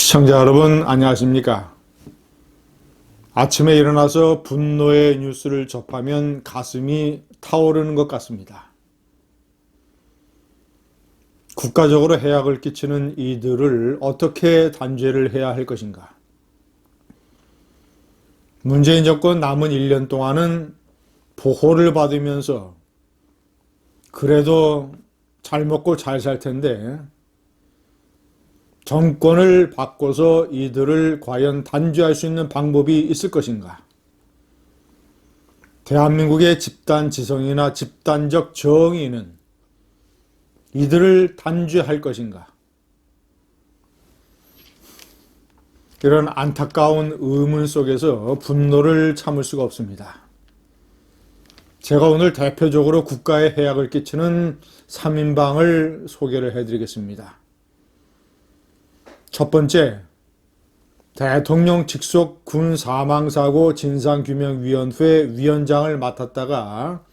시청자 여러분, 안녕하십니까? 아침에 일어나서 분노의 뉴스를 접하면 가슴이 타오르는 것 같습니다. 국가적으로 해악을 끼치는 이들을 어떻게 단죄를 해야 할 것인가? 문재인 정권 남은 1년 동안은 보호를 받으면서 그래도 잘 먹고 잘 살 텐데 정권을 바꿔서 이들을 과연 단죄할 수 있는 방법이 있을 것인가? 대한민국의 집단 지성이나 집단적 정의는 이들을 단죄할 것인가? 이런 안타까운 의문 속에서 분노를 참을 수가 없습니다. 제가 오늘 대표적으로 국가에 해악을 끼치는 3인방을 소개를 해드리겠습니다. 첫 번째, 대통령 직속 군사망사고 진상규명위원회 위원장을 맡았다가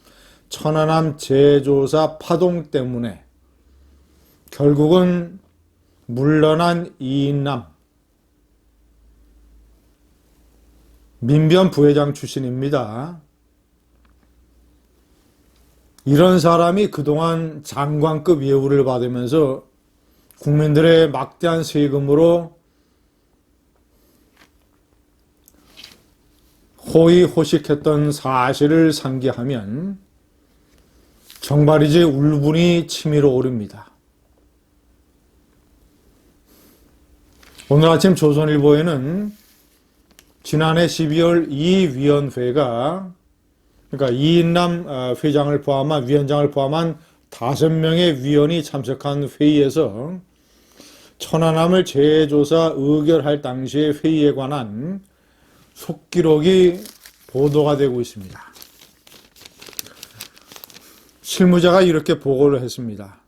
천안함 재조사 파동 때문에 결국은 물러난 이인남, 민변 부회장 출신입니다. 이런 사람이 그동안 장관급 예우를 받으면서 국민들의 막대한 세금으로 호의호식했던 사실을 상기하면 정말이지 울분이 치밀어 오릅니다. 오늘 아침 조선일보에는 지난해 12월 이 위원회가, 그러니까 이인남 회장을 포함한, 위원장을 포함한 5명의 위원이 참석한 회의에서 천안함을 재조사 의결할 당시의 회의에 관한 속기록이 보도가 되고 있습니다. 실무자가 이렇게 보고를 했습니다.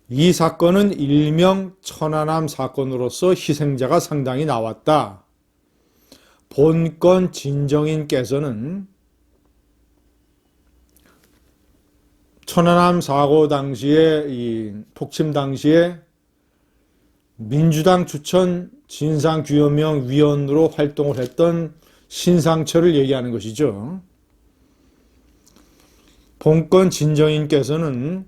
이 사건은 일명 천안함 사건으로서 희생자가 상당히 나왔다. 본건 진정인께서는 천안함 사고 당시에, 이 폭침 당시에 민주당 추천 진상규명위원으로 활동을 했던 신상철을 얘기하는 것이죠. 본건 진정인께서는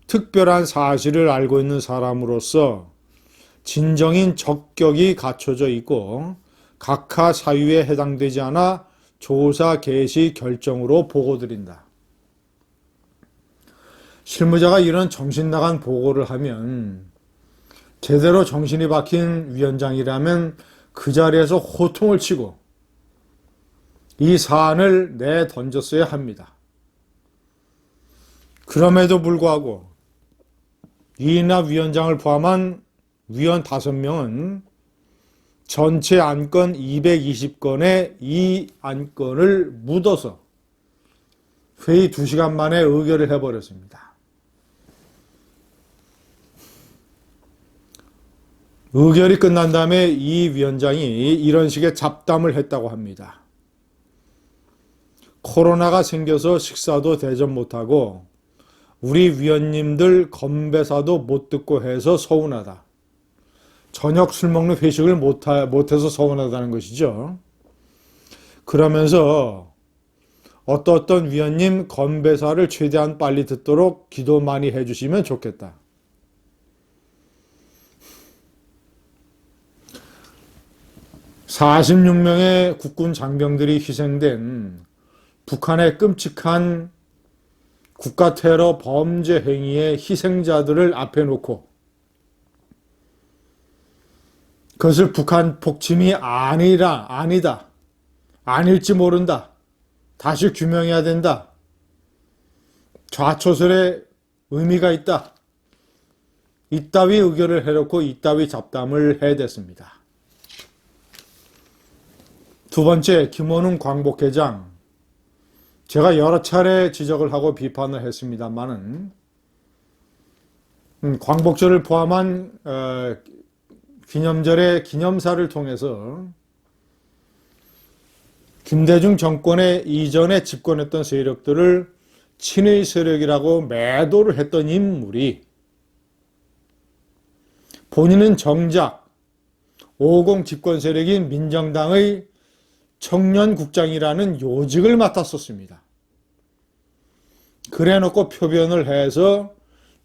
특별한 사실을 알고 있는 사람으로서 진정인 적격이 갖춰져 있고 각하 사유에 해당되지 않아 조사 개시 결정으로 보고드린다. 실무자가 이런 정신 나간 보고를 하면 제대로 정신이 박힌 위원장이라면 그 자리에서 호통을 치고 이 사안을 내던졌어야 합니다. 그럼에도 불구하고 이인남 위원장을 포함한 위원 5명은 전체 안건 220건에 이 안건을 묻어서 회의 2시간 만에 의결을 해버렸습니다. 의결이 끝난 다음에 이 위원장이 이런 식의 잡담을 했다고 합니다. 코로나가 생겨서 식사도 대접 못하고 우리 위원님들 건배사도 못 듣고 해서 서운하다. 저녁 술 먹는 회식을 못해서 서운하다는 것이죠. 그러면서 어떤 위원님 건배사를 최대한 빨리 듣도록 기도 많이 해주시면 좋겠다. (46명의) 국군 장병들이 희생된 북한의 끔찍한 국가 테러 범죄 행위의 희생자들을 앞에 놓고 그것을 북한 폭침이 아니다, 아닐지 모른다, 다시 규명해야 된다, 좌초설의 의미가 있다, 이따위 의결을 해놓고 이따위 잡담을 해댔습니다. 두 번째, 김원웅 광복회장. 제가 여러 차례 지적을 하고 비판을 했습니다마는 광복절을 포함한 기념절의 기념사를 통해서 김대중 정권의 이전에 집권했던 세력들을 친의 세력이라고 매도를 했던 인물이 본인은 정작 550 집권 세력인 민정당의 청년국장이라는 요직을 맡았었습니다. 그래놓고 표변을 해서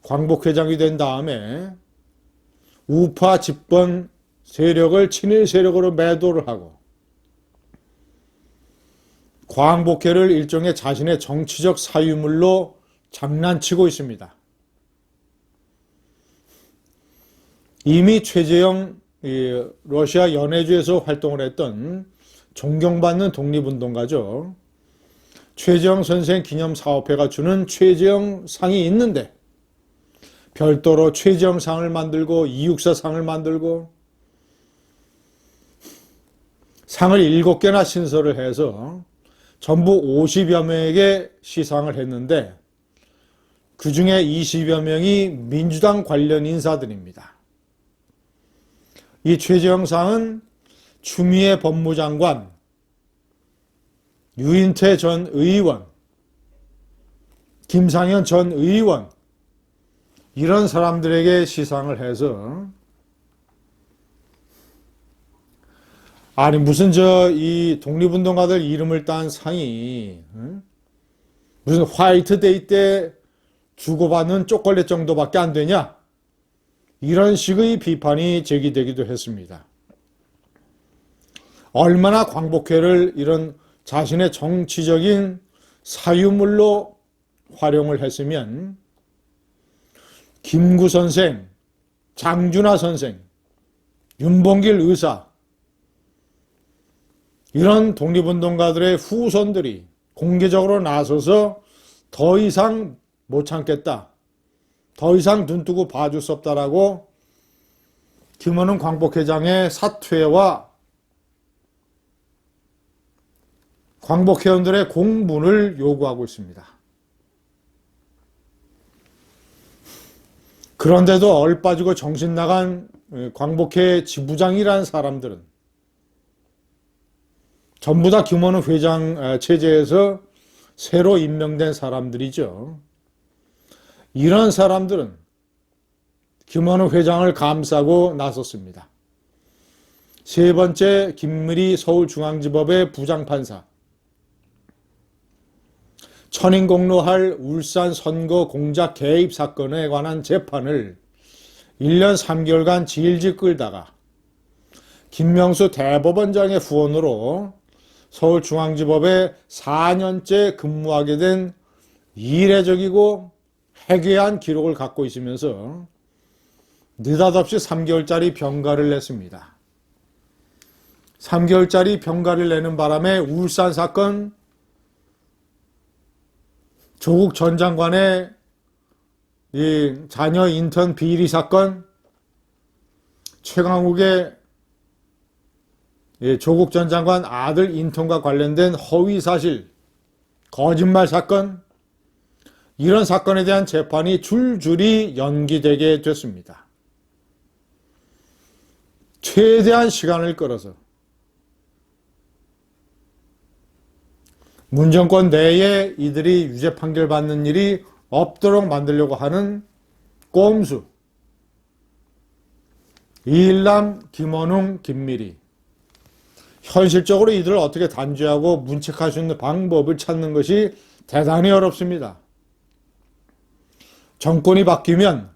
광복회장이 된 다음에 우파 집권 세력을 친일 세력으로 매도를 하고 광복회를 일종의 자신의 정치적 사유물로 장난치고 있습니다. 이미 최재형 러시아 연해주에서 활동을 했던 존경받는 독립운동가죠. 최재형 선생 기념사업회가 주는 최재형 상이 있는데 별도로 최재형 상을 만들고 이육사 상을 만들고 상을 7개나 신설을 해서 전부 50여 명에게 시상을 했는데 그 중에 20여 명이 민주당 관련 인사들입니다. 이 최재형 상은 추미애 법무장관, 유인태 전 의원, 김상현 전 의원 이런 사람들에게 시상을 해서 아니 무슨 이 독립운동가들 이름을 딴 상이 무슨 화이트데이 때 주고받는 초콜릿 정도밖에 안 되냐? 이런 식의 비판이 제기되기도 했습니다. 얼마나 광복회를 이런 자신의 정치적인 사유물로 활용을 했으면 김구 선생, 장준하 선생, 윤봉길 의사 이런 독립운동가들의 후손들이 공개적으로 나서서 더 이상 못 참겠다. 더 이상 눈 뜨고 봐줄 수 없다라고 김원훈 광복회장의 사퇴와 광복회원들의 공문을 요구하고 있습니다. 그런데도 얼빠지고 정신 나간 광복회 지부장이라는 사람들은 전부 다 김원훈 회장 체제에서 새로 임명된 사람들이죠. 이런 사람들은 김원훈 회장을 감싸고 나섰습니다. 세 번째 김미리 서울중앙지법의 부장판사, 천인공로할 울산 선거 공작 개입 사건에 관한 재판을 1년 3개월간 질질 끌다가 김명수 대법원장의 후원으로 서울중앙지법에 4년째 근무하게 된 이례적이고 해괴한 기록을 갖고 있으면서 느닷없이 3개월짜리 병가를 냈습니다. 3개월짜리 병가를 내는 바람에 울산 사건, 조국 전 장관의 이 자녀 인턴 비리 사건, 최강욱의 조국 전 장관 아들 인턴과 관련된 허위사실, 거짓말 사건, 이런 사건에 대한 재판이 줄줄이 연기되게 됐습니다. 최대한 시간을 끌어서 문정권 내에 이들이 유죄 판결 받는 일이 없도록 만들려고 하는 꼼수, 이일남, 김원웅, 김미리. 현실적으로 이들을 어떻게 단죄하고 문책할 수 있는 방법을 찾는 것이 대단히 어렵습니다. 정권이 바뀌면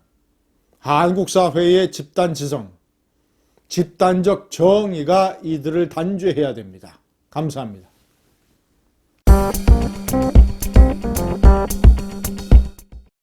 한국 사회의 집단지성, 집단적 정의가 이들을 단죄해야 됩니다. 감사합니다.